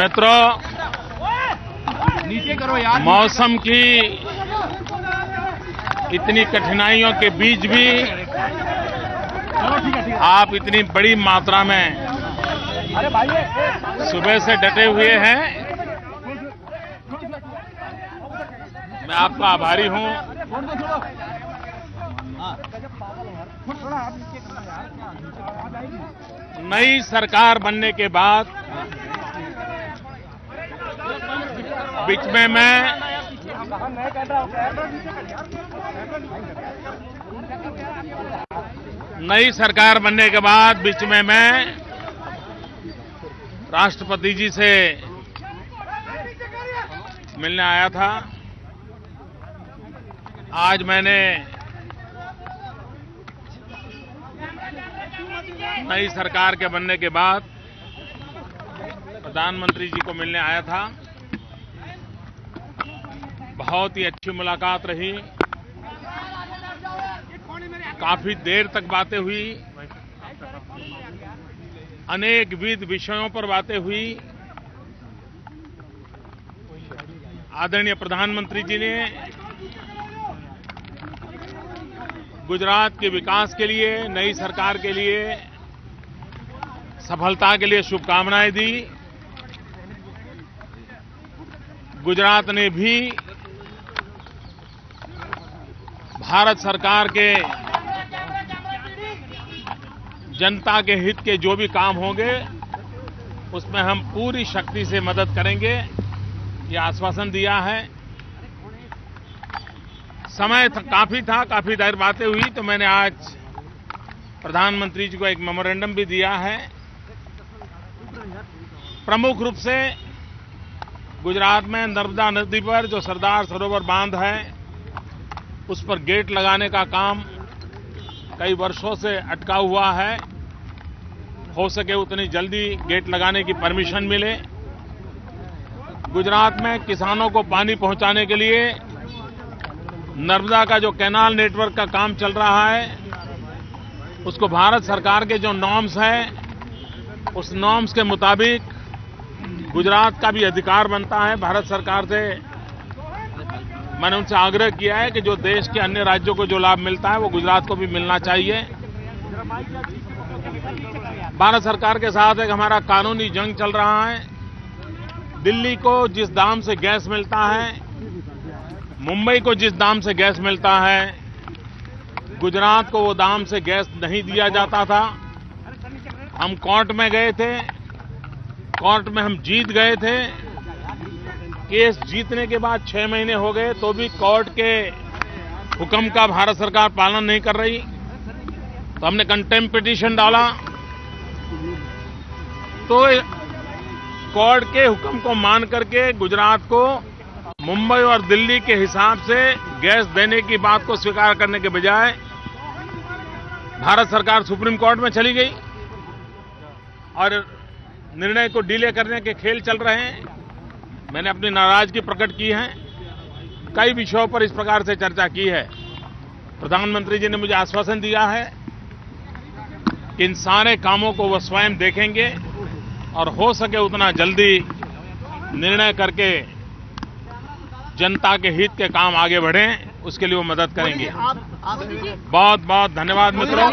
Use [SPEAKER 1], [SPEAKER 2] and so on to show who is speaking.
[SPEAKER 1] मित्रों,
[SPEAKER 2] नीचे करो यार।
[SPEAKER 1] मौसम की इतनी कठिनाइयों के बीच भी आप इतनी बड़ी मात्रा में सुबह से डटे हुए हैं। मैं आपका आभारी हूं। नई सरकार बनने के बाद बीच में मैं राष्ट्रपति जी से मिलने आया था। आज मैंने नई सरकार के बनने के बाद प्रधानमंत्री जी को मिलने आया था। बहुत ही अच्छी मुलाकात रही। काफी देर तक बातें हुई, अनेकविध विषयों पर बातें हुई। आदरणीय प्रधानमंत्री जी ने गुजरात के विकास के लिए, नई सरकार के लिए, सफलता के लिए शुभकामनाएं दी। गुजरात ने भी भारत सरकार के जनता के हित के जो भी काम होंगे उसमें हम पूरी शक्ति से मदद करेंगे, ये आश्वासन दिया है। समय काफी देर बातें हुई, तो मैंने आज प्रधानमंत्री जी को एक मेमोरेंडम भी दिया है। प्रमुख रूप से गुजरात में नर्मदा नदी पर जो सरदार सरोवर बांध है, उस पर गेट लगाने का काम कई वर्षों से अटका हुआ है। हो सके उतनी जल्दी गेट लगाने की परमिशन मिले। गुजरात में किसानों को पानी पहुंचाने के लिए नर्मदा का जो कैनाल नेटवर्क का काम चल रहा है, उसको भारत सरकार के जो नॉर्म्स हैं, उस नॉर्म्स के मुताबिक गुजरात का भी अधिकार बनता है। भारत सरकार से मैंने उनसे आग्रह किया है कि जो देश के अन्य राज्यों को जो लाभ मिलता है वो गुजरात को भी मिलना चाहिए। भारत सरकार के साथ एक हमारा कानूनी जंग चल रहा है। दिल्ली को जिस दाम से गैस मिलता है, मुंबई को जिस दाम से गैस मिलता है, गुजरात को वो दाम से गैस नहीं दिया जाता था। हम कोर्ट में गए थे, कोर्ट में हम जीत गए थे। केस जीतने के बाद 6 महीने हो गए तो भी कोर्ट के हुक्म का भारत सरकार पालन नहीं कर रही। तो हमने कंटेम्प्ट पिटीशन डाला, तो कोर्ट के हुक्म को मान करके गुजरात को मुंबई और दिल्ली के हिसाब से गैस देने की बात को स्वीकार करने के बजाय भारत सरकार सुप्रीम कोर्ट में चली गई और निर्णय को डिले करने के खेल चल रहे हैं। मैंने अपनी नाराजगी प्रकट की है। कई विषयों पर इस प्रकार से चर्चा की है। प्रधानमंत्री जी ने मुझे आश्वासन दिया है कि इन सारे कामों को वो स्वयं देखेंगे और हो सके उतना जल्दी निर्णय करके जनता के हित के काम आगे बढ़ें, उसके लिए वो मदद करेंगे। बहुत बहुत धन्यवाद मित्रों।